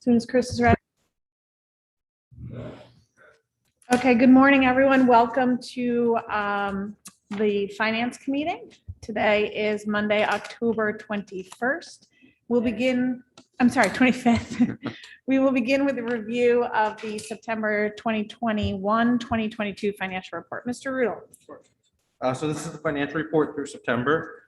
Soon as Chris is ready. Okay, good morning, everyone. Welcome to the Finance Committee. Today is Monday, October 21st. We'll begin, I'm sorry, 25th. We will begin with a review of the September 2021-2022 financial report. Mr. Rudel. So this is the financial report through September.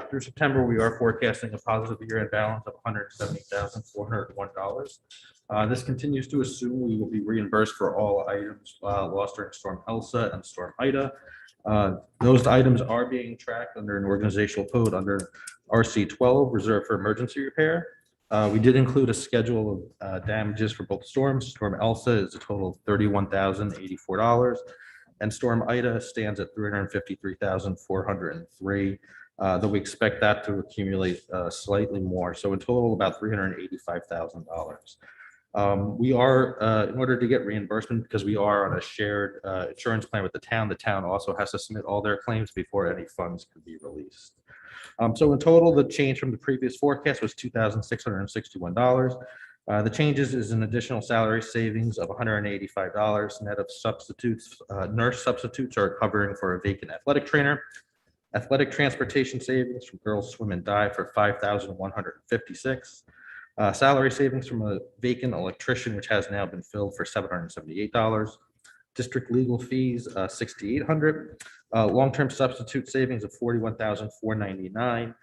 Through September, we are forecasting a positive year-end balance of $170,401. This continues to assume we will be reimbursed for all items lost during Storm Elsa and Storm Ida. Those items are being tracked under an organizational code under RC 12, Reserve for Emergency Repair. We did include a schedule of damages for both storms. Storm Elsa is a total of $31,084. And Storm Ida stands at $353,403, though we expect that to accumulate slightly more. So in total, about $385,000. We are, in order to get reimbursement, because we are on a shared insurance plan with the town also has to submit all their claims before any funds can be released. So in total, the change from the previous forecast was $2,661. The changes is an additional salary savings of $185 net of substitutes. Nurse substitutes are covering for a vacant athletic trainer. Athletic transportation savings from girls swim and dive for $5,156. Salary savings from a vacant electrician, which has now been filled, for $778. District legal fees, $6,800. Long-term substitute savings of $41,499.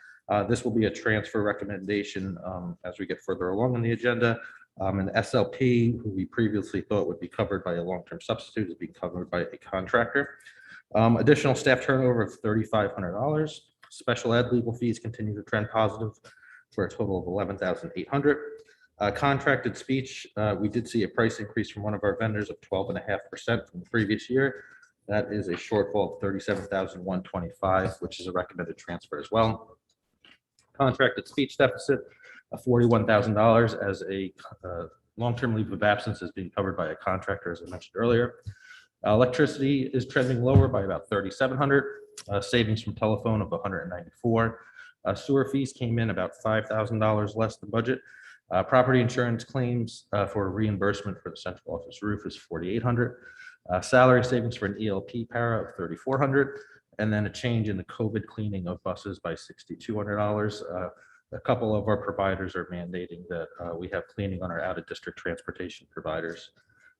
This will be a transfer recommendation as we get further along on the agenda. And SLP, who we previously thought would be covered by a long-term substitute, is being covered by a contractor. Additional staff turnover of $3,500. Special ed legal fees continue to trend positive for a total of $11,800. Contracted speech, we did see a price increase from one of our vendors of 12.5% from the previous year. That is a shortfall of $37,125, which is a recommended transfer as well. Contracted speech deficit of $41,000 as a long-term leave of absence is being covered by a contractor, as I mentioned earlier. Electricity is trending lower by about $3,700. Savings from telephone of $194. Sewer fees came in about $5,000 less than budget. Property insurance claims for reimbursement for the central office roof is $4,800. Salary savings for an ELP para of $3,400. And then a change in the COVID cleaning of buses by $6,200. A couple of our providers are mandating that we have cleaning on our out-of-district transportation providers.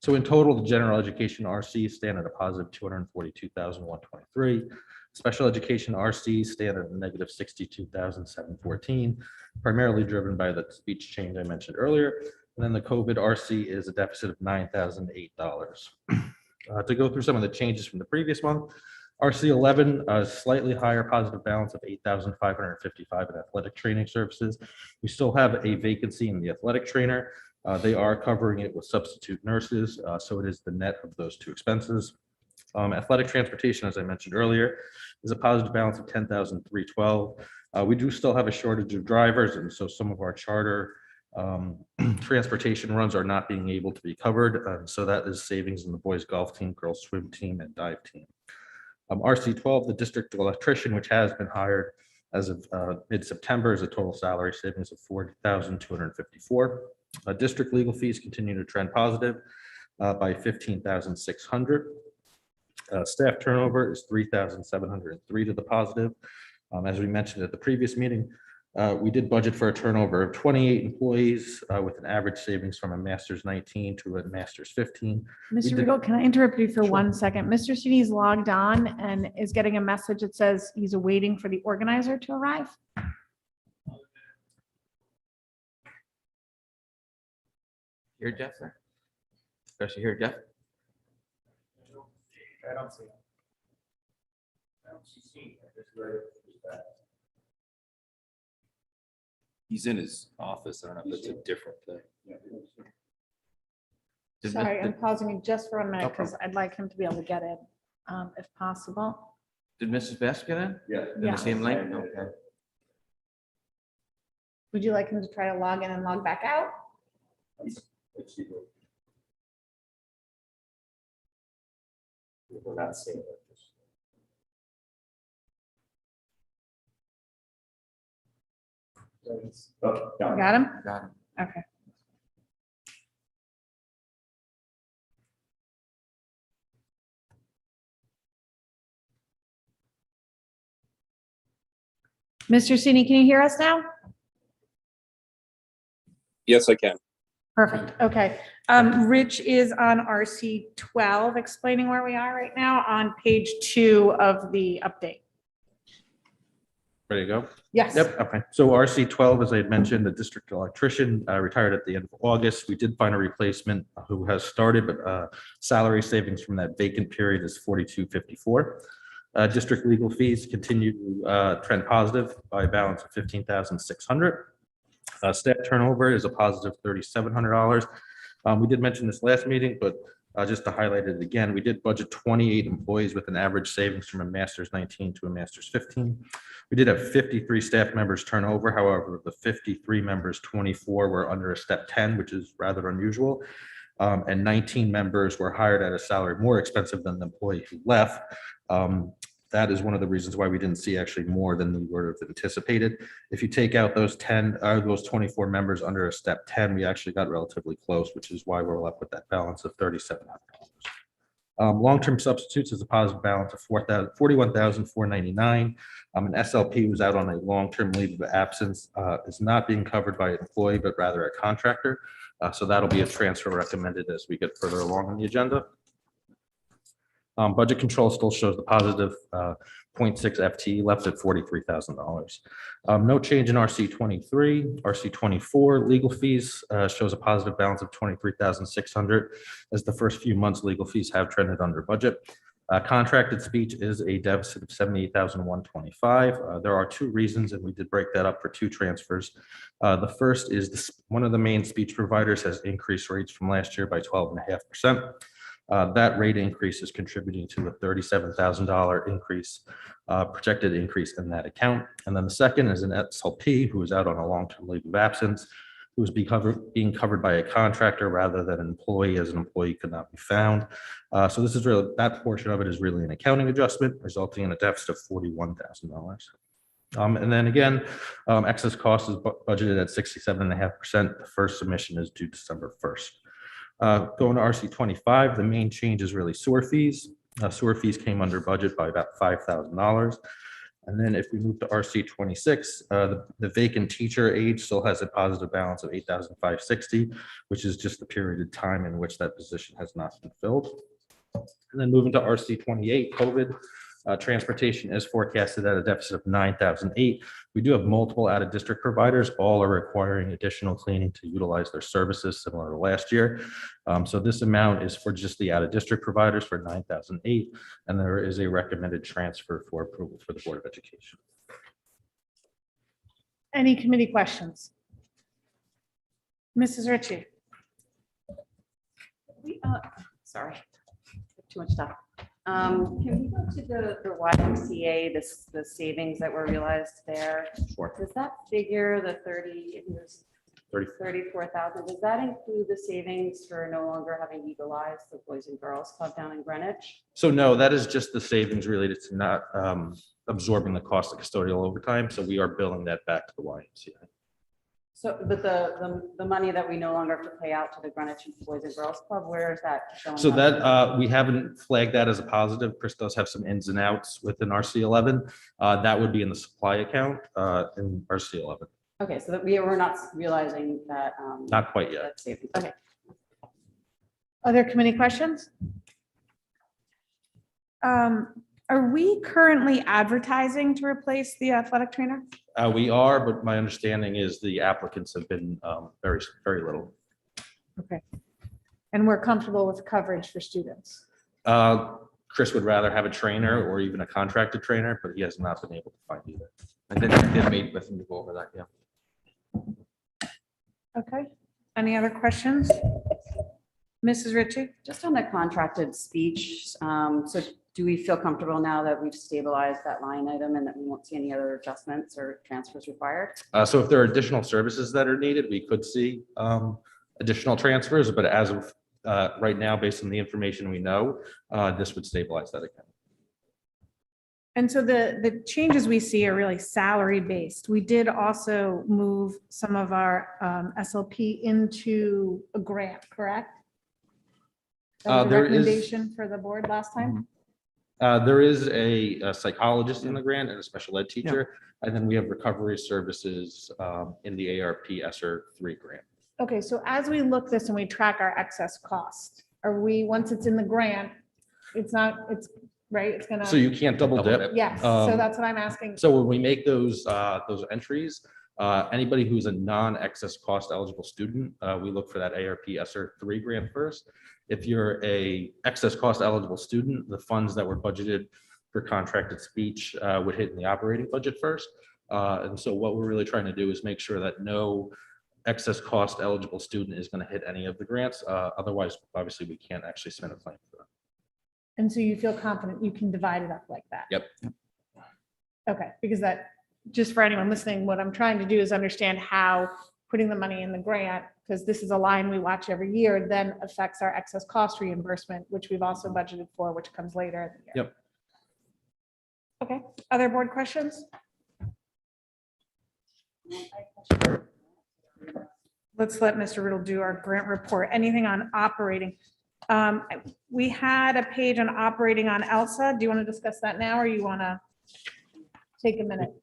So in total, the general education RCs stand at a positive $242,123. Special education RCs stand at a negative $62,714, primarily driven by the speech change I mentioned earlier. And then the COVID RC is a deficit of $9,008. To go through some of the changes from the previous month, RC 11, a slightly higher positive balance of $8,555 in athletic training services. We still have a vacancy in the athletic trainer. They are covering it with substitute nurses, so it is the net of those two expenses. Athletic transportation, as I mentioned earlier, is a positive balance of $10,312. We do still have a shortage of drivers, and so some of our charter transportation runs are not being able to be covered. So that is savings in the boys golf team, girls swim team, and dive team. RC 12, the district electrician, which has been hired as of mid-September, is a total salary savings of $40,254. District legal fees continue to trend positive by $15,600. Staff turnover is 3,703 to the positive. As we mentioned at the previous meeting, we did budget for a turnover of 28 employees with an average savings from a master's 19 to a master's 15. Mr. Riddle, can I interrupt you for Sure. 1 second? Mr. Sweeney's logged on and is getting a message that says he's awaiting for the organizer to arrive. Here, Jeff, sir? Especially here, Jeff? I don't see him. I don't see Steve. I just read it. He's in his office. I don't know if it's a different thing. Did Sorry, I'm Mr. pausing you just for a minute No because I'd like him to be able to get in, if possible. Did Mrs. Best get in? Yeah. In Yeah. the same link? Okay. Would you like him to try to log in and log back out? We're not seeing it. Oh, yeah. Got him? Got him. Okay. Mr. Sini, can you hear us now? Yes, I can. Perfect. Okay. Rich is on RC 12, explaining where we are right now on page 2 of the update. Ready to go? Yes. Yep, okay. So RC 12, as I had mentioned, the district electrician retired at the end of August. We did find a replacement who has started, but salary savings from that vacant period is $42.54. District legal fees continue to trend positive by a balance of $15,600. Staff turnover is a positive $3,700. We did mention this last meeting, but just to highlight it again, we did budget 28 employees with an average savings from a master's 19 to a master's 15. We did have 53 staff members turnover. However, of the 53 members, 24 were under a step 10, which is rather unusual. And 19 members were hired at a salary more expensive than the employee who left. That is one of the reasons why we didn't see actually more than we would have anticipated. If you take out those 24 members under a step 10, we actually got relatively close, which is why we're left with that balance of $3,700. Long-term substitutes is a positive balance of $41,499. An SLP who's out on a long-term leave of absence is not being covered by an employee, but rather a contractor. So that'll be a transfer recommended as we get further along on the agenda. Budget control still shows the positive 0.6 FTE left at $43,000. No change in RC 23. RC 24 legal fees shows a positive balance of $23,600 as the first few months legal fees have trended under budget. Contracted speech is a deficit of $78,125. There are two reasons, and we did break that up for two transfers. The first is this, one of the main speech providers has increased rates from last year by 12.5%. That rate increase is contributing to a $37,000 increase, projected increase in that account. And then the second is an SLP who is out on a long-term leave of absence, who is being covered by a contractor rather than an employee, as an employee could not be found. So this is really, that portion of it is really an accounting adjustment, resulting in a deficit of $41,000. And then again, excess cost is budgeted at 67.5%. The first submission is due December 1st. Going to RC 25, the main change is really sewer fees. Sewer fees came under budget by about $5,000. And then if we move to RC 26, the vacant teacher age still has a positive balance of $8,560, which is just the period of time in which that position has not been filled. And then moving to RC 28, COVID. Transportation is forecasted at a deficit of $9,008. We do have multiple out-of-district providers. All are requiring additional cleaning to utilize their services similar to last year. So this amount is for just the out-of-district providers for $9,008, and there is a recommended transfer for approval for the Board of Education. Any committee questions? Mrs. Ritchie? Sorry, too much stuff. Can we go to the YMCA, the savings that were realized there? Sure. Does that figure, the 34,000, does that include the savings for no longer having utilized the Boys and Girls Club down in Greenwich? So no, that is just the savings related to not absorbing the cost of custodial overtime. So we are billing that back to the YMCA. So, but the money that we no longer have to pay out to the Greenwich Boys and Girls Club, where is that showing? So up? that we haven't flagged that as a positive. Chris does have some ins and outs within RC11. That would be in the supply account in RC11. Okay, so that we're not realizing that. Not quite yet. That's savings. Okay. Other committee questions? Are we currently advertising to replace the athletic trainer? We are, but my understanding is the applicants have been very, very little. Okay. And we're comfortable with coverage for students? Chris would rather have a trainer or even a contracted trainer, but he has not been able to find either. I did meet with him to go over that, yeah. Okay. Any other questions? Mrs. Ritchie? Just on the contracted speech, so do we feel comfortable now that we've stabilized that line item and that we won't see any other adjustments or transfers required? So if there are additional services that are needed, we could see additional transfers, but as of right now, based on the information we know, this would stabilize that account. And so the changes we see are really salary based. We did also move some of our SLP into a grant, correct? That was a There is- recommendation for the board last time? There is a psychologist in the grant and a special ed teacher, and then we have recovery services in the ARP ESSER 3 grant. Okay, so as we look this and we track our excess cost, are we, once it's in the grant, it's not, it's, right, it's gonna. So you can't double dip. Yes, so Um, that's what I'm asking. So when we make those entries, anybody who's a non-excess cost eligible student, we look for that ARP ESSER 3 grant first. If you're a excess cost eligible student, the funds that were budgeted for contracted speech would hit in the operating budget first. And so what we're really trying to do is make sure that no excess cost eligible student is going to hit any of the grants. Otherwise, obviously, we can't actually submit a claim for them. And so you feel confident you can divide it up like that? Yep. Okay, because that, just for anyone listening, what I'm trying to do is understand how putting the money in the grant, because this is a line we watch every year, then affects our excess cost reimbursement, which we've also budgeted for, which comes later in the year. Yep. Okay, other board questions? Let's let Mr. Riddle do our grant report. Anything on operating? We had a page on operating on ELSA. Do you want to discuss that now, or you want to take a minute?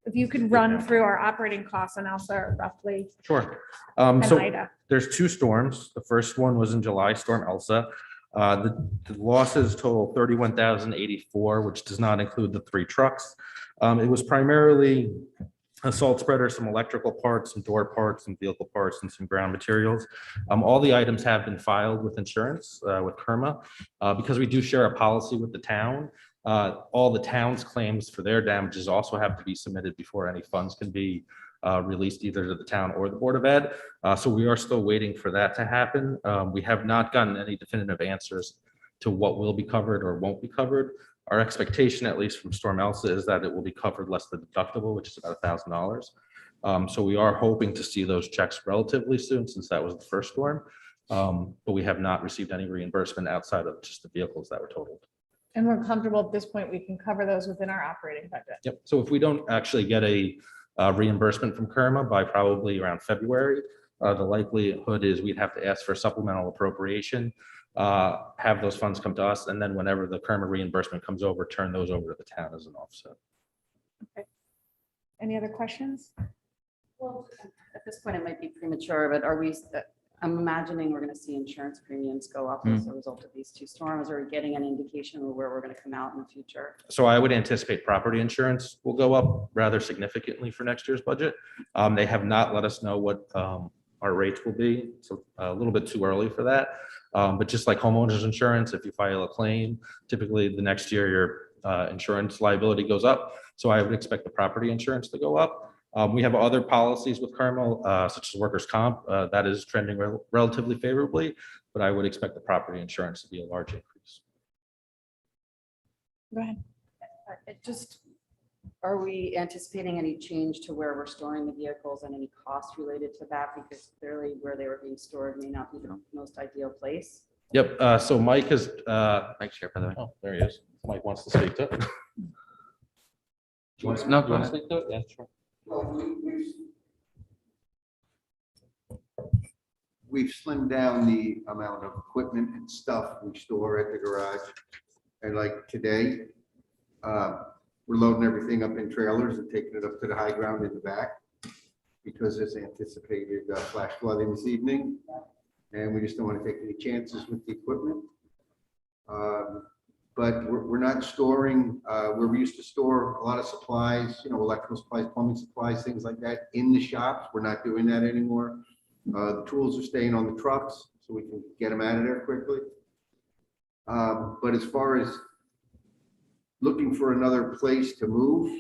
If you could run through our operating costs on ELSA roughly, Sure. and So IDA. there's two storms. The first one was in July, Storm Elsa. The losses total 31,084, which does not include the 3 trucks. It was primarily a salt spreader, some electrical parts, some door parts, some vehicle parts, and some ground materials. All the items have been filed with insurance, with KERMA. Because we do share a policy with the town, all the town's claims for their damages also have to be submitted before any funds can be released either to the town or the Board of Ed. So we are still waiting for that to happen. We have not gotten any definitive answers to what will be covered or won't be covered. Our expectation, at least from Storm Elsa, is that it will be covered less the deductible, which is about $1,000. So we are hoping to see those checks relatively soon, since that was the first storm. But we have not received any reimbursement outside of just the vehicles that were totaled. And we're comfortable at this point, we can cover those within our operating budget. Yep. So if we don't actually get a reimbursement from KERMA by probably around February, the likelihood is we'd have to ask for supplemental appropriation, have those funds come to us, and then whenever the KERMA reimbursement comes over, turn those over to the town as an offset. Okay. Any other questions? Well, at this point, it might be premature, but are we, I'm imagining we're going to see insurance premiums go up as a result of these 2 storms. Are we getting an indication of where we're going to come out in the future? So I would anticipate property insurance will go up rather significantly for next year's budget. They have not let us know what our rates will be, so a little bit too early for that. But just like homeowners insurance, if you file a claim, typically the next year your insurance liability goes up. So I would expect the property insurance to go up. We have other policies with KERMA, such as workers' comp, that is trending relatively favorably, but I would expect the property insurance to be a large increase. Go ahead. Are we anticipating any change to where we're storing the vehicles and any costs related to that? Because clearly where they were being stored may not be the most ideal place. Yep. So Mike is, Mike's here, by the way. Oh, there he is. Mike wants to speak to it. No, go ahead. Speak to it? Yeah, sure. We've slimmed down the amount of equipment and stuff we store at the garage. And like today, we're loading everything up in trailers and taking it up to the high ground in the back because there's anticipated flash flooding this evening. And we just don't want to take any chances with the equipment. But we're not storing where we used to store a lot of supplies, you know, electrical supplies, plumbing supplies, things like that in the shops. We're not doing that anymore. The tools are staying on the trucks so we can get them out of there quickly. But as far as looking for another place to move,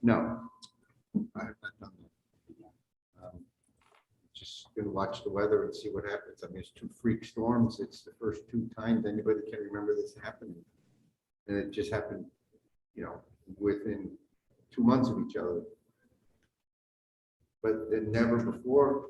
no. I have not done that. Just gonna watch the weather and see what happens. I mean, it's 2 freak storms. It's the first 2 times anybody can remember this happening. And it just happened, you know, within 2 months of each other. But then never before.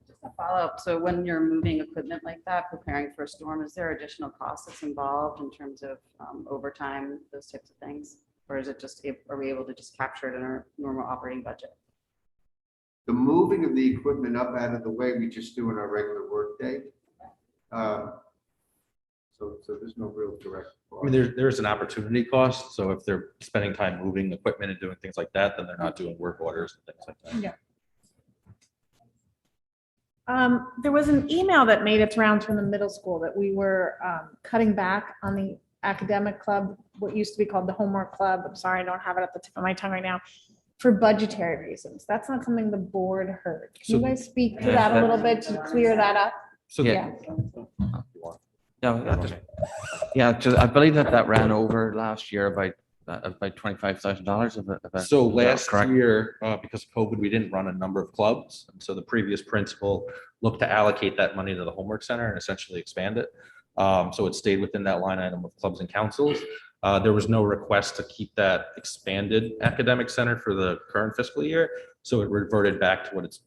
Just a follow-up. So when you're moving equipment like that, preparing for a storm, is there additional costs that's involved in terms of overtime, those types of things? Or is it just, are we able to just capture it in our normal operating budget? The moving of the equipment up out of the way, we just do in our regular work day. So there's no real direct. I mean, there's an opportunity cost. So if they're spending time moving equipment and doing things like that, then they're not doing work orders and things like that. Yeah. There was an email that made its rounds from the middle school that we were cutting back on the academic club, what used to be called the homework club. I'm sorry, I don't have it at the tip of my tongue right now, for budgetary reasons. That's not something the board heard. Can you So- guys speak to that a little bit to clear that up? So Yeah. yeah, Yeah, I believe that ran over last year by $25,000. So last correct? year, because of COVID, we didn't run a number of clubs. And so the previous principal looked to allocate that money to the homework center and essentially expand it. So it stayed within that line item of clubs and councils. There was no request to keep that expanded academic center for the current fiscal year. So it reverted back to what it's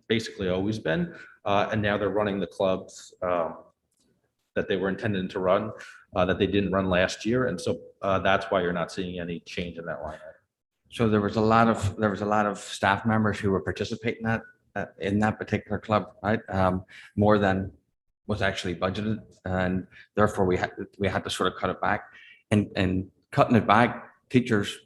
basically always been. And now they're running the clubs that they were intended to run, that they didn't run last year. And so that's why you're not seeing any change in that line item. So there was a lot of staff members who were participating in that particular club, right? More than was actually budgeted, and therefore we had to sort of cut it back. And cutting it back, teachers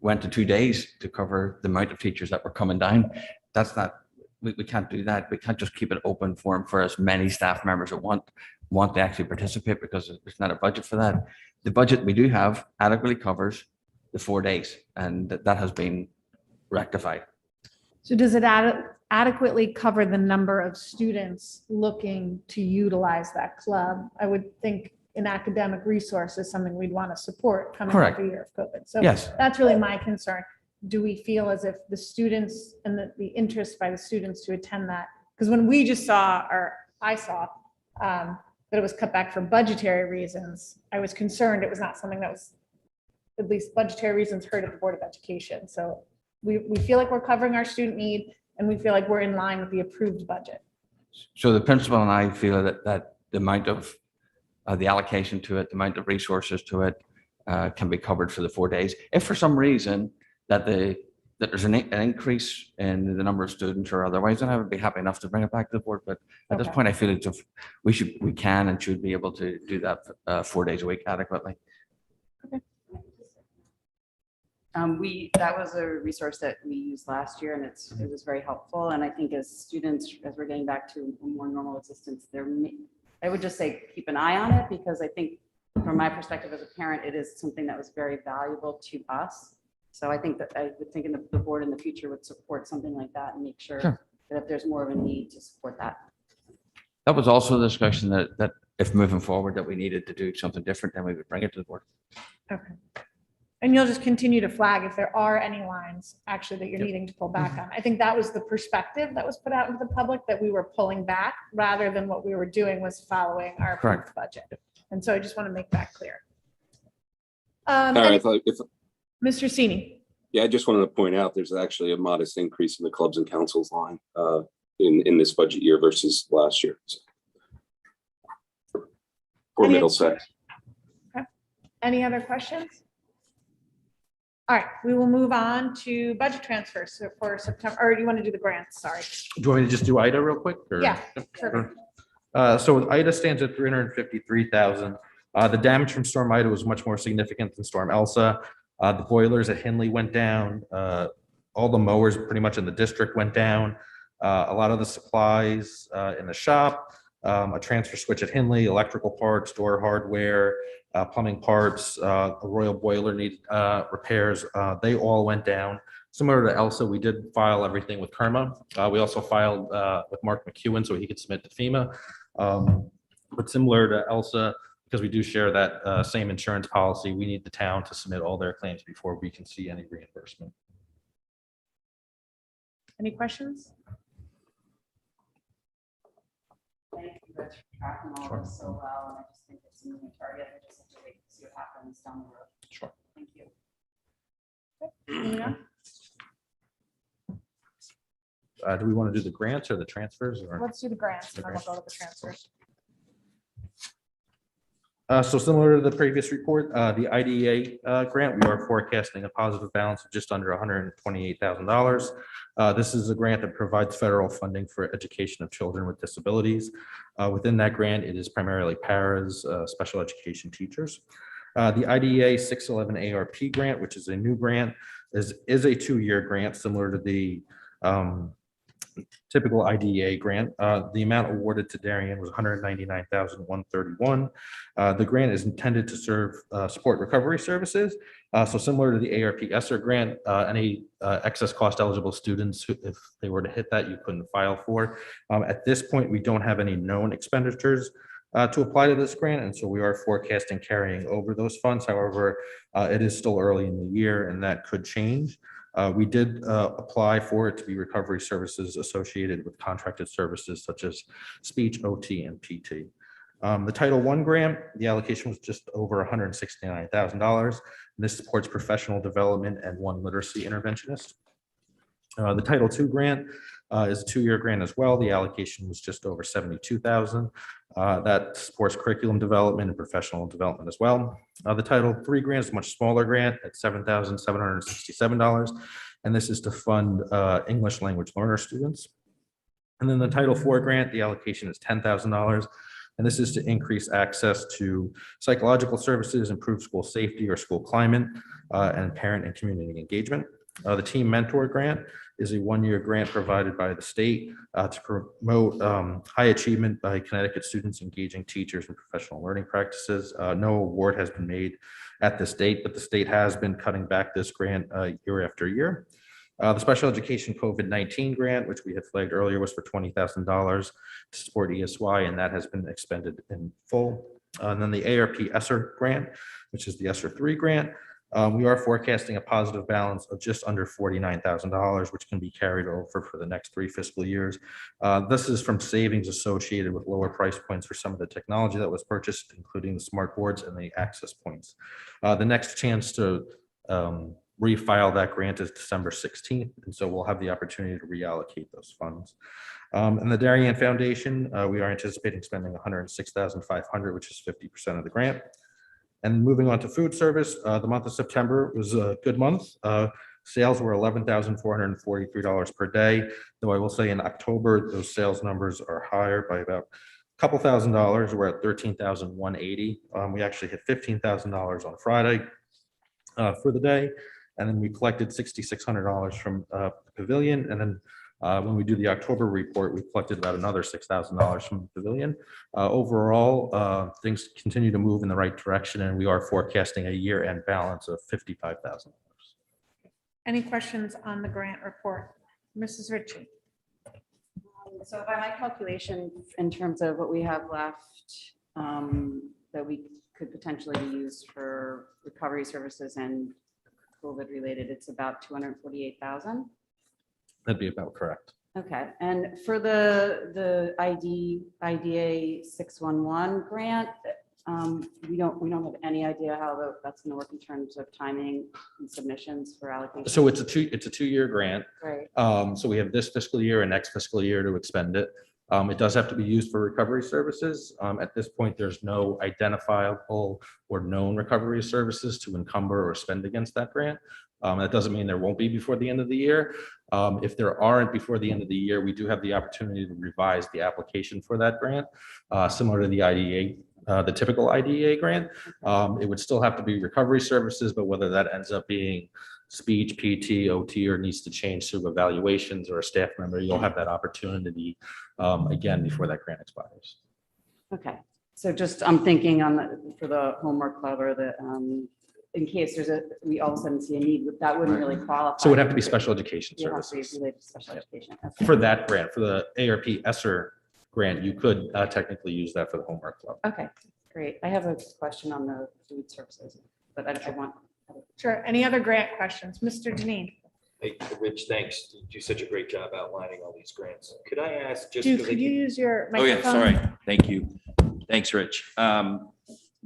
went to 2 days to cover the amount of teachers that were coming down. That's not, we can't do that. We can't just keep it open for as many staff members that want to actually participate, because there's not a budget for that. The budget we do have adequately covers the 4 days, and that has been rectified. So does it adequately cover the number of students looking to utilize that club? I would think an academic resource is something we'd want to support coming off Correct. a year of COVID. So Yes. that's really my concern. Do we feel as if the students and the interest by the students to attend that? Because when we just saw, or I saw, that it was cut back for budgetary reasons, I was concerned it was not something that was, at least budgetary reasons, heard at the Board of Education. So we feel like we're covering our student need, and we feel like we're in line with the approved budget. So the principal and I feel that the amount of the allocation to it, the amount of resources to it can be covered for the 4 days. If for some reason that there's an increase in the number of students or otherwise, then I would be happy enough to bring it back to the board. But at this Okay. point, I feel as if we can and should be able to do that 4 days a week adequately. That was a resource that we used last year, and it was very helpful. And I think as students, as we're getting back to a more normal existence, I would just say, keep an eye on it, because I think from my perspective as a parent, it is something that was very valuable to us. So I think that I would think the board in the future would support something like that and make sure Sure. that if there's more of a need to support that. That was also the discussion that if moving forward that we needed to do something different, then we would bring it to the board. Okay. And you'll just continue to flag if there are any lines actually that you're Yep. needing to pull back on. I think that was the perspective that was put out into the public, that we were pulling back rather than what we were doing was following our approved Correct. budget. And so I just want to make that clear. I thought if, Mr. Sini, yeah, I just wanted to point out, there's actually a modest increase in the clubs and councils line in this budget year versus last year. So, for Any- Middlesex. any other questions? All right, we will move on to budget transfers for September, or do you want to do the grants? Sorry. Do you want me to just do IDA real quick? or- Yeah, perfect. So IDA stands at 353,000. The damage from Storm Ida was much more significant than Storm Elsa. The boilers at Henley went down. All the mowers pretty much in the district went down. A lot of the supplies in the shop, a transfer switch at Henley, electrical parts, door hardware, plumbing parts, a royal boiler needed repairs. They all went down. Similar to Elsa, we did file everything with Kerma. We also filed with Mark McEwen so he could submit to FEMA. But similar to Elsa, because we do share that same insurance policy, we need the town to submit all their claims before we can see any reimbursement. Any questions? Thank you guys for tracking all this so well, and I just think it's a moving target. I just have to wait to see what happens down the road. Sure. Thank you. Moving on. Do we want to do the grants or the transfers? Or Let's do the grants, and then we'll go to the transfers. So similar to the previous report, the IDEA grant, we are forecasting a positive balance of just under $128,000. This is a grant that provides federal funding for education of children with disabilities. Within that grant, it is primarily paras, special education teachers. The IDEA 611 ARP grant, which is a new grant, is a 2-year grant similar to the typical IDEA grant. The amount awarded to Darien was $199,131. The grant is intended to support recovery services. So similar to the ARP ESSER grant, any excess cost eligible students, if they were to hit that, you couldn't file for. At this point, we don't have any known expenditures to apply to this grant, and so we are forecasting carrying over those funds. However, it is still early in the year, and that could change. We did apply for it to be recovery services associated with contracted services such as speech, OT, and PT. The Title I grant, the allocation was just over $169,000. This supports professional development and 1 literacy interventionist. The Title II grant is a 2-year grant as well. The allocation was just over $72,000. That supports curriculum development and professional development as well. The Title III grant is a much smaller grant at $7,767, and this is to fund English language learner students. And then the Title IV grant, the allocation is $10,000, and this is to increase access to psychological services, improve school safety or school climate, and parent and community engagement. The Team Mentor Grant is a 1-year grant provided by the state to promote high achievement by Connecticut students engaging teachers in professional learning practices. No award has been made at this date, but the state has been cutting back this grant year after year. The Special Education COVID-19 grant, which we had flagged earlier, was for $20,000 to support ESY, and that has been expended in full. And then the ARP ESSER grant, which is the ESSER 3 grant, we are forecasting a positive balance of just under $49,000, which can be carried over for the next 3 fiscal years. This is from savings associated with lower price points for some of the technology that was purchased, including the smart boards and the access points. The next chance to refile that grant is December 16th, and so we'll have the opportunity to reallocate those funds. And the Darien Foundation, we are anticipating spending $106,500, which is 50% of the grant. And moving on to food service, the month of September was a good month. Sales were $11,443 per day, though I will say in October, those sales numbers are higher by about a couple $1,000. We're at $13,180. We actually hit $15,000 on Friday for the day. And then we collected $6,600 from the pavilion. And then when we do the October report, we collected about another $6,000 from the pavilion. Overall, things continue to move in the right direction, and we are forecasting a year-end balance of $55,000. Any questions on the grant report? Mrs. Ritchie? So by my calculation, in terms of what we have left, that we could potentially use for recovery services and COVID related, it's about 248,000. That'd be about correct. Okay, and for the IDA 611 grant, we don't have any idea how that's going to work in terms of timing and submissions for allocation. So it's a 2-year grant. Right. So we have this fiscal year and next fiscal year to expend it. It does have to be used for recovery services. At this point, there's no identifiable or known recovery services to encumber or spend against that grant. That doesn't mean there won't be before the end of the year. If there aren't before the end of the year, we do have the opportunity to revise the application for that grant, similar to the IDEA, the typical IDEA grant. It would still have to be recovery services, but whether that ends up being speech, PT, OT, or needs to change through evaluations or a staff member, you'll have that opportunity again before that grant expires. Okay, so just I'm thinking for the homework club or the in case we all of a sudden see a need, that wouldn't really qualify. So it would have to be special education It would have to be services. related to special education. Okay. For that grant, for the ARP ESSER grant, you could technically use that for the homework club. Okay, great. I have a question on the food services, but I want. Sure. Any other grant questions? Mr. Deneen? Hey, Rich, thanks. You do such a great job outlining all these grants. Could I ask just? Dude, 'cause I could you keep- use your Oh, yeah, microphone? sorry. Thank you. Thanks, Rich.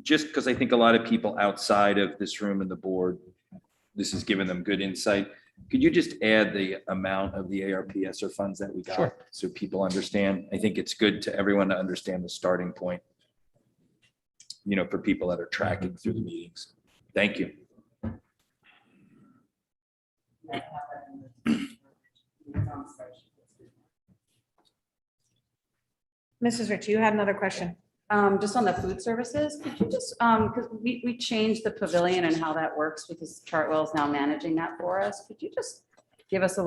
Just because I think a lot of people outside of this room and the board, this has given them good insight. Could you just add the amount of the ARPS or funds that we got? Sure. So people understand? I think it's good to everyone to understand the starting point. for people that are tracking through the meetings. Thank you. Mrs. Rich, you had another question. Just on the food services, could you just, because we changed the pavilion and how that works because Chartwell is now managing that for us. Could you just give us a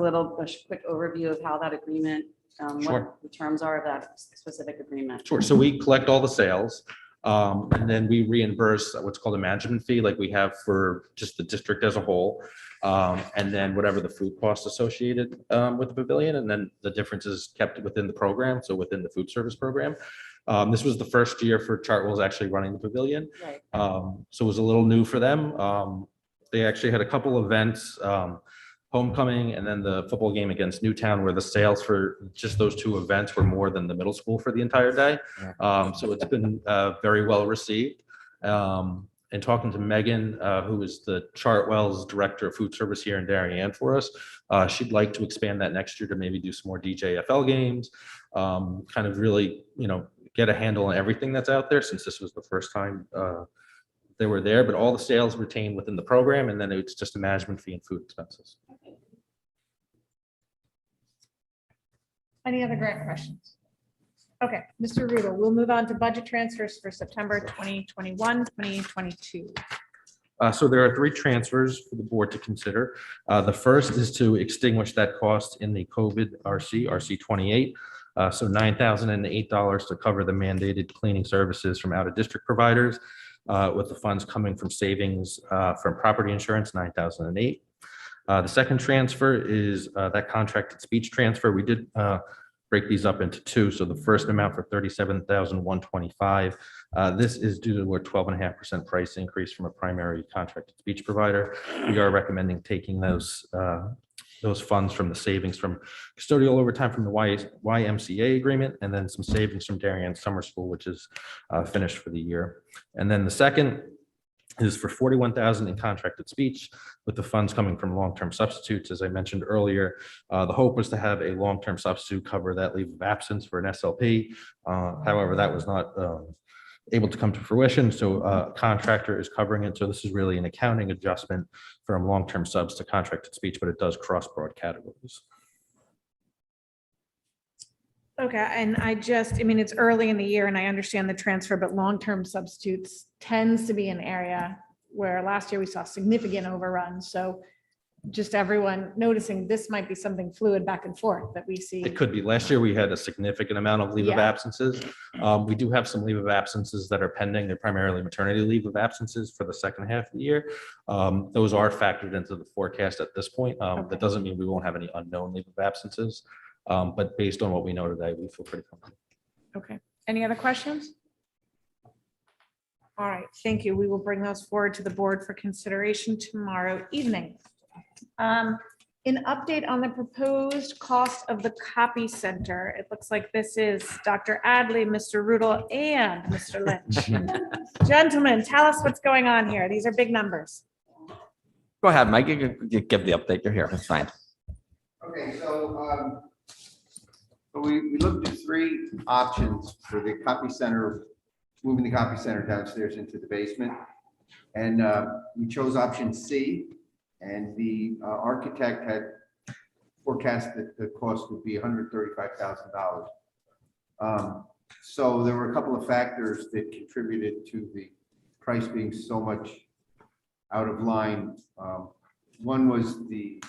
quick overview of how that agreement, Sure. what the terms are of that specific agreement? Sure. So we collect all the sales, and then we reimburse what's called a management fee, like we have for just the district as a whole. And then whatever the food costs associated with the pavilion, and then the difference is kept within the program, so within the food service program. This was the first year for Chartwell's actually running the pavilion. Right. So it was a little new for them. They actually had a couple events, homecoming and then the football game against Newtown, where the sales for just those two events were more than the middle school for the entire day. So it's been very well received. And talking to Megan, who is the Chartwell's Director of Food Service here in Darien for us, she'd like to expand that next year to maybe do some more DJFL games, kind of really, get a handle on everything that's out there, since this was the first time they were there, but all the sales retained within the program, and then it's just a management fee and food expenses. Any other grant questions? Okay, Mr. Rudel, we'll move on to budget transfers for September 2021, 2022. So there are three transfers for the board to consider. The first is to extinguish that cost in the COVID RC 28. So $9,008 to cover the mandated cleaning services from out-of-district providers, with the funds coming from savings from property insurance, $9,008. The second transfer is that contracted speech transfer. We did break these up into two. So the first amount for $37,125. This is due to a 12.5% price increase from a primary contracted speech provider. We are recommending taking those funds from the savings from custodial overtime from the YMCA agreement, and then some savings from Darien Summer School, which is finished for the year. And then the second is for $41,000 in contracted speech, with the funds coming from long-term substitutes. As I mentioned earlier, the hope was to have a long-term substitute cover that leave of absence for an SLP. However, that was not able to come to fruition, so a contractor is covering it. So this is really an accounting adjustment from long-term subs to contracted speech, but it does cross broad categories. Okay, and it's early in the year and I understand the transfer, but long-term substitutes tends to be an area where last year we saw significant overruns. So just everyone noticing this might be something fluid back and forth that we see. It could be. Last year, we had a significant amount of leave of Yeah. absences. We do have some leave of absences that are pending. They're primarily maternity leave of absences for the second half of the year. Those are factored into the forecast at this point. That doesn't mean we won't have any unknown leave of absences. But based on what we know today, we feel pretty comfortable. Okay, any other questions? All right, thank you. We will bring those forward to the board for consideration tomorrow evening. An update on the proposed cost of the copy center. It looks like this is Dr. Adley, Mr. Rudel, and Mr. Lynch. Gentlemen, tell us what's going on here. These are big numbers. Go ahead, Mike, you give the update. You're here. It's fine. Okay, so we looked at three options for the copy center, moving the copy center downstairs into the basement. And we chose option C, and the architect had forecast that the cost would be $135,000. So there were a couple of factors that contributed to the price being so much out of line. One was the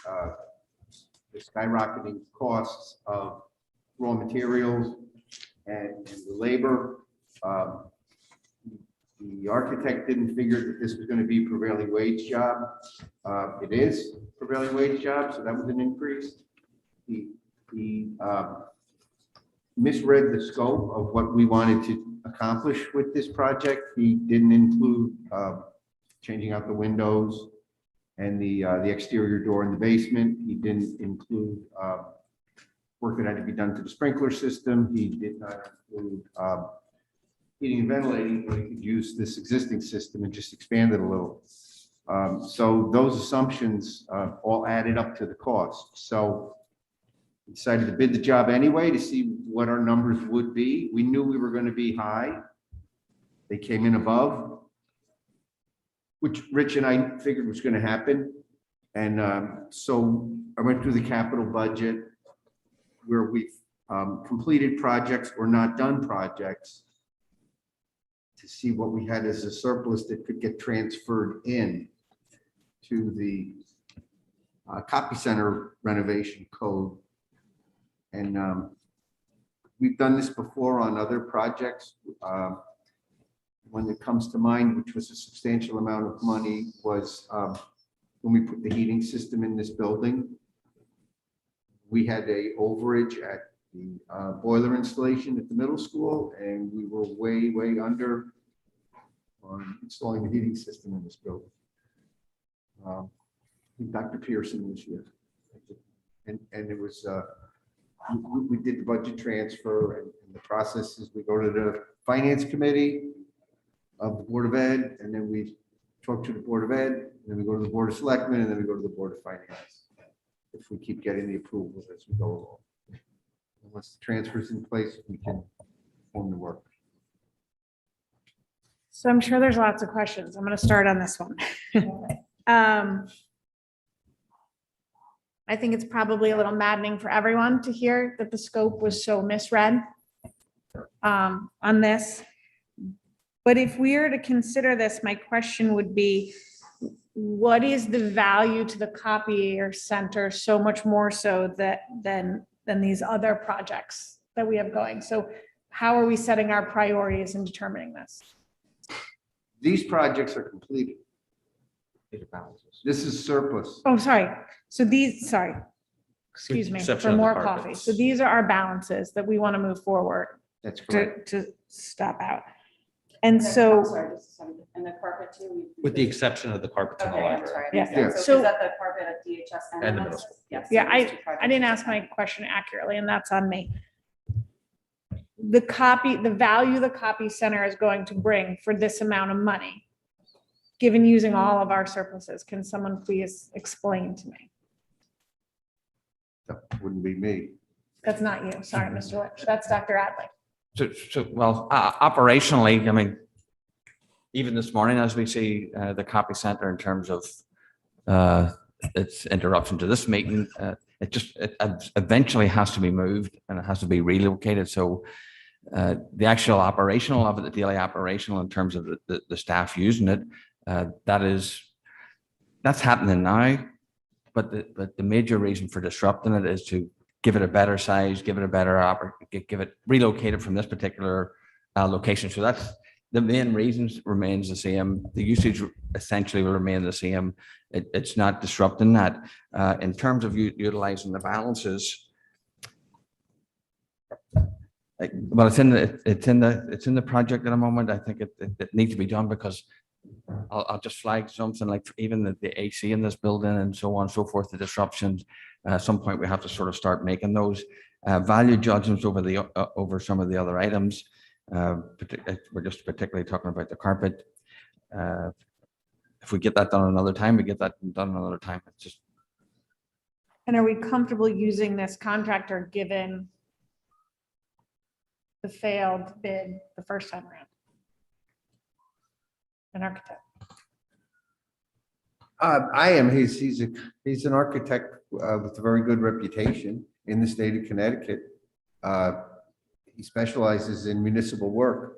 skyrocketing costs of raw materials and the labor. The architect didn't figure that this was going to be prevailing wage job. It is prevailing wage job, so that was an increase. He misread the scope of what we wanted to accomplish with this project. He didn't include changing out the windows and the exterior door in the basement. He didn't include work that had to be done to the sprinkler system. He did not include heating and ventilating, but he could use this existing system and just expand it a little. So those assumptions all added up to the cost. So we decided to bid the job anyway to see what our numbers would be. We knew we were going to be high. They came in above, which Rich and I figured was going to happen. And so I went through the capital budget where we've completed projects or not done projects to see what we had as a surplus that could get transferred in to the copy center renovation code. And we've done this before on other projects. One that comes to mind, which was a substantial amount of money, was when we put the heating system in this building. We had a overage at the boiler installation at the middle school, and we were way, way under on installing the heating system in this building. Dr. Pearson was here. And it was, we did the budget transfer, and the process is we go to the finance committee of the Board of Ed, and then we talk to the Board of Ed, and then we go to the Board of Selectmen, and then we go to the Board of Finance. If we keep getting the approval as we go along. Once the transfer's in place, we can form the work. So I'm sure there's lots of questions. I'm going to start on this one. I think it's probably a little maddening for everyone to hear that the scope was so misread on this. But if we were to consider this, my question would be, what is the value to the copier center so much more so than these other projects that we have going? So how are we setting our priorities and determining this? These projects are completed. This is surplus. Oh, sorry. So these, sorry, excuse me, Exception for of the more carpets. coffee. So these are our balances that we want to move forward That's correct. to stop out. And so, Sorry, just a second. And the carpet too? With the exception of the carpets in the Okay, I'm library. sorry. I Yeah. missed that. Yeah. So So- is that the carpet at DHS And the MS? middle school. Yes. yeah, so these two I projects. didn't ask my question accurately, and that's on me. The value the copy center is going to bring for this amount of money, given using all of our surpluses, can someone please explain to me? That wouldn't be me. That's not you. Sorry, Mr. Lynch. That's Dr. Adley. Well, operationally, I mean, even this morning, as we see the copy center in terms of its interruption to this meeting, it eventually has to be moved and it has to be relocated. So the actual operational of it, the daily operational in terms of the staff using it, that's happening now. But the major reason for disrupting it is to give it a better size, give it a better give it relocated from this particular location. So that's the main reasons remains the same. The usage essentially will remain the same. It's not disrupting that. In terms of utilizing the balances, well, it's in the project at the moment. I think it needs to be done because I'll just flag something like even the AC in this building and so on and so forth, the disruptions. At some point we have to sort of start making those value judgments over some of the other items. We're just particularly talking about the carpet. If we get that done another time, we get that done another time. It's just. And are we comfortable using this contractor given the failed bid the first time around? An architect. I am. He's an architect with a very good reputation in the state of Connecticut. He specializes in municipal work.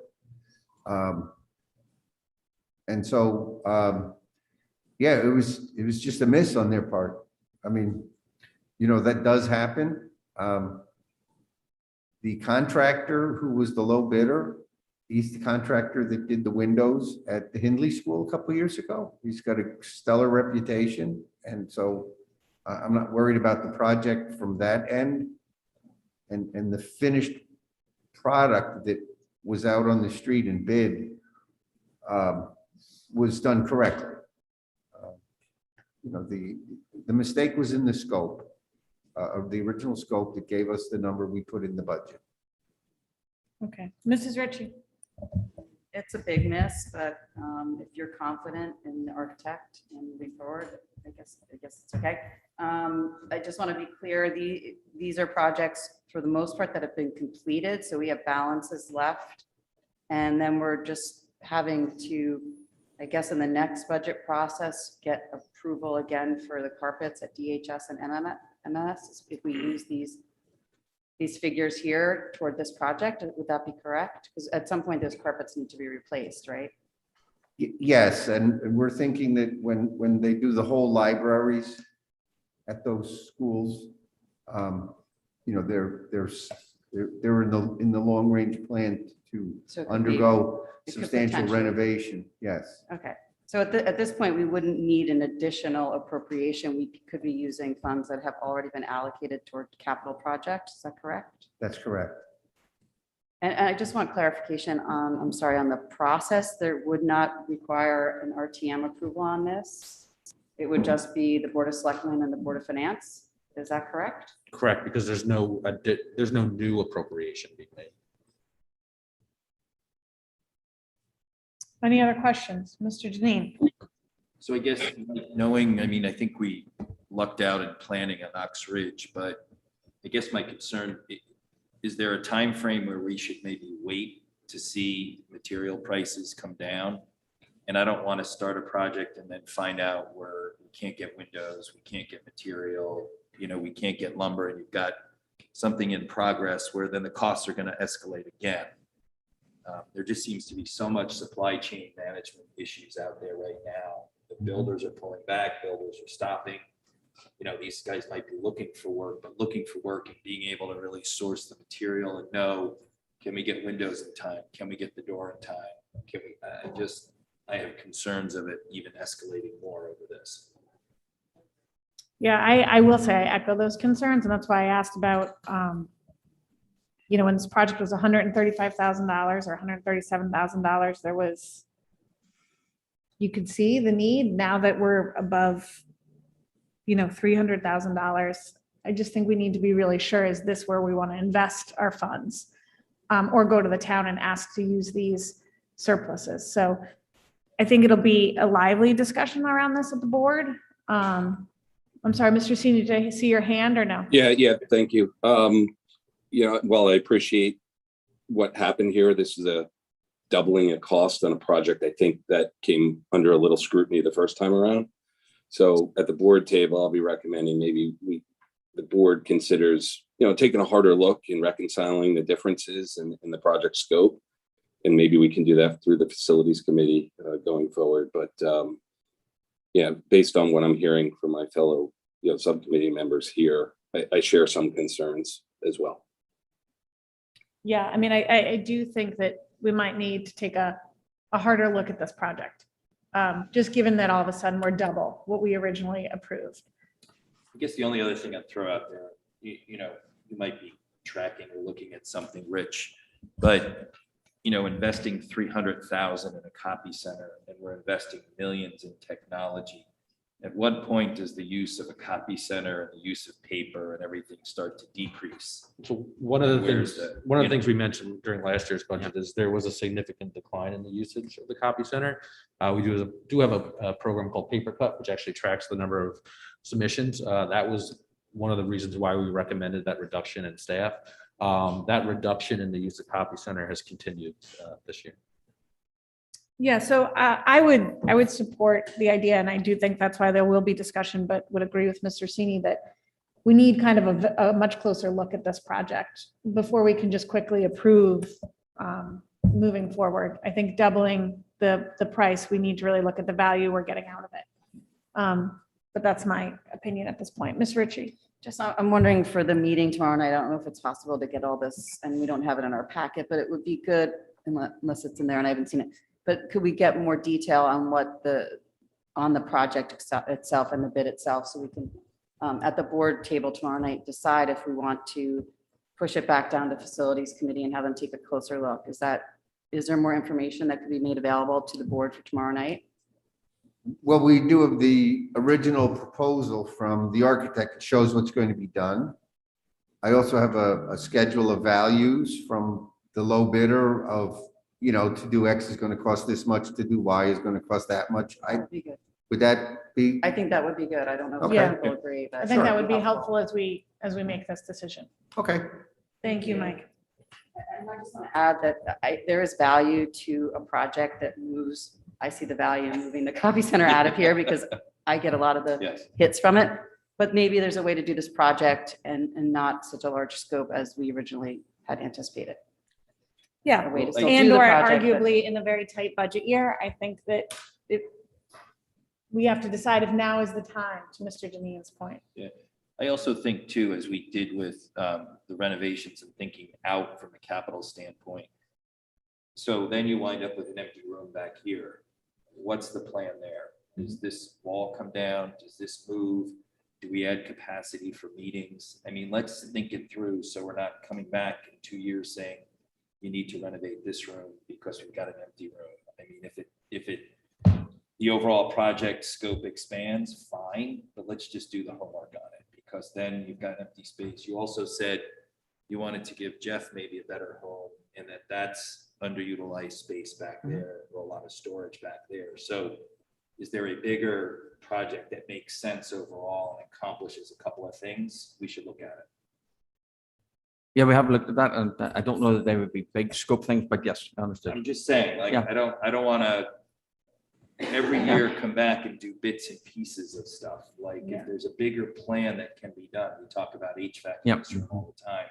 And so, yeah, it was just a miss on their part. I mean, you know, that does happen. The contractor who was the low bidder, he's the contractor that did the windows at the Hindley School a couple of years ago. He's got a stellar reputation. And so I'm not worried about the project from that end. And the finished product that was out on the street and bid was done correctly. You know, the mistake was in the scope of the original scope that gave us the number we put in the budget. Okay, Mrs. Ritchie. It's a big miss, but if you're confident in the architect and moving forward, I guess it's okay. I just want to be clear, these are projects for the most part that have been completed, so we have balances left. And then we're just having to, I guess, in the next budget process, get approval again for the carpets at DHS and MMS, if we use these figures here toward this project, would that be correct? Because at some point, those carpets need to be replaced, right? Yes, and we're thinking that when they do the whole libraries at those schools, you know, they're in the long range plan to So it could be- undergo it could substantial potentially- renovation. Yes, Okay, so at this point, we wouldn't need an additional appropriation. We could be using funds that have already been allocated toward capital projects. Is that correct? that's correct. And I just want clarification on, I'm sorry, on the process, there would not require an RTM approval on this. It would just be the Board of Selectmen and the Board of Finance. Is that correct? Correct, because there's no new appropriation being made. Any other questions? Mr. Deneen? So I guess knowing, I mean, I think we lucked out in planning at Ox Ridge, but I guess my concern, is there a time frame where we should maybe wait to see material prices come down? And I don't want to start a project and then find out where we can't get windows, we can't get material, you know, we can't get lumber, and you've got something in progress where then the costs are going to escalate again. There just seems to be so much supply chain management issues out there right now. The builders are pulling back, builders are stopping. You know, these guys might be looking for work, but looking for work and being able to really source the material and know, can we get windows in time? Can we get the door in time? Can we, I have concerns of it even escalating more over this. Yeah, I will say I echo those concerns, and that's why I asked about, you know, when this project was $135,000 or $137,000, there was, you could see the need. Now that we're above, you know, $300,000, I just think we need to be really sure, is this where we want to invest our funds? Or go to the town and ask to use these surpluses. So I think it'll be a lively discussion around this at the board. I'm sorry, Mr. Senior, did I see your hand or no? Yeah, thank you. You know, while I appreciate what happened here, this is a doubling of cost on a project I think that came under a little scrutiny the first time around. So at the board table, I'll be recommending maybe the board considers, you know, taking a harder look and reconciling the differences in the project scope. And maybe we can do that through the facilities committee going forward. But yeah, based on what I'm hearing from my fellow, you know, subcommittee members here, I share some concerns as well. Yeah, I mean, I do think that we might need to take a harder look at this project. Just given that all of a sudden we're double what we originally approved. I guess the only other thing I'd throw out there, you know, you might be tracking or looking at something rich, but you know, investing 300,000 in a copy center, and we're investing millions in technology. At what point does the use of a copy center and the use of paper and everything start to decrease? So one of the Where's things, the- one of you the things we mentioned during last year's budget is there was a significant decline in the usage of the copy center. We do have a program called Paper Cut, which actually tracks the number of submissions. That was one of the reasons why we recommended that reduction in staff. That reduction in the use of copy center has continued this year. Yeah, so I would support the idea, and I do think that's why there will be discussion, but would agree with Mr. Sini that we need kind of a much closer look at this project before we can just quickly approve moving forward. I think doubling the price, we need to really look at the value we're getting out of it. But that's my opinion at this point. Ms. Ritchie? Just, I'm wondering for the meeting tomorrow night, I don't know if it's possible to get all this, and we don't have it in our packet, but it would be good, unless it's in there and I haven't seen it. But could we get more detail on what on the project itself and the bid itself, so we can, at the board table tomorrow night, decide if we want to push it back down to facilities committee and have them take a closer look? Is there more information that could be made available to the board for tomorrow night? Well, we do have the original proposal from the architect that shows what's going to be done. I also have a schedule of values from the low bidder of, you know, to do X is going to cost this much, to do Y is going to cost that much. That would be good. Would that be? I think that would be good. I don't know if Okay. people agree. I think that would be helpful as we make this decision. Okay. Thank you, Mike. And I just want to add that there is value to a project that moves. I see the value in moving the copy center out of here because I get a lot of the Yes. hits from it. But maybe there's a way to do this project and not such a large scope as we originally had anticipated. Yeah. A way to Well, still And do the or project, but- arguably in a very tight budget year, I think that we have to decide if now is the time, to Mr. Deneen's point. I also think too, as we did with the renovations and thinking out from a capital standpoint. So then you wind up with an empty room back here. What's the plan there? Does this wall come down? Does this move? Do we add capacity for meetings? I mean, let's think it through so we're not coming back in 2 years saying you need to renovate this room because we've got an empty room. I mean, the overall project scope expands, fine, but let's just do the homework on it because then you've got empty space. You also said you wanted to give Jeff maybe a better home and that's underutilized space back there or a lot of storage back there. So is there a bigger project that makes sense overall and accomplishes a couple of things? We should look at it. Yeah, we have looked at that, and I don't know that they would be big scope things, but yes, I understood. I'm just saying, like, Yeah. I don't want to every year come back and do bits and pieces of stuff. Like Yeah. if there's a bigger plan that can be done, we talk about HVAC in Yep. this room all the time.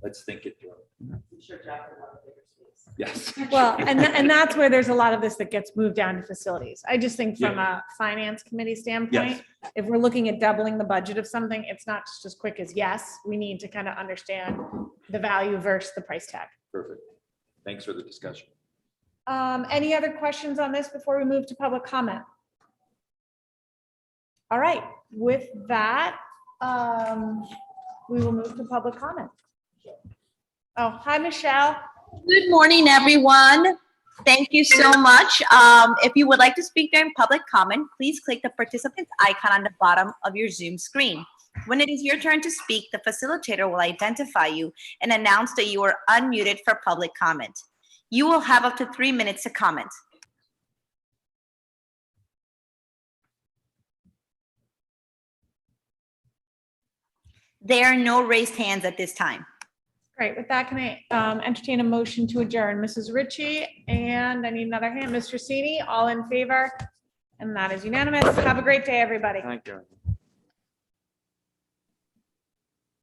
Let's think it through. I'm sure Jeff would have a bigger space. Yes. Well, and that's where there's a lot of this that gets moved down to facilities. I just think from a finance committee standpoint, if we're looking at doubling the budget of something, it's not just as quick as yes, we need to kind of understand the value versus the price tag. Perfect. Thanks for the discussion. Any other questions on this before we move to public comment? All right, with that, we will move to public comment. Oh, hi, Michelle. Good morning, everyone. Thank you so much. If you would like to speak during public comment, please click the participants icon on the bottom of your Zoom screen. When it is your turn to speak, the facilitator will identify you and announce that you are unmuted for public comment. You will have up to 3 minutes to comment. There are no raised hands at this time. Great, with that, can I entertain a motion to adjourn? Mrs. Ritchie, and I need another hand, Mr. Cini, all in favor? And that is unanimous. Have a great day, everybody. Thank you.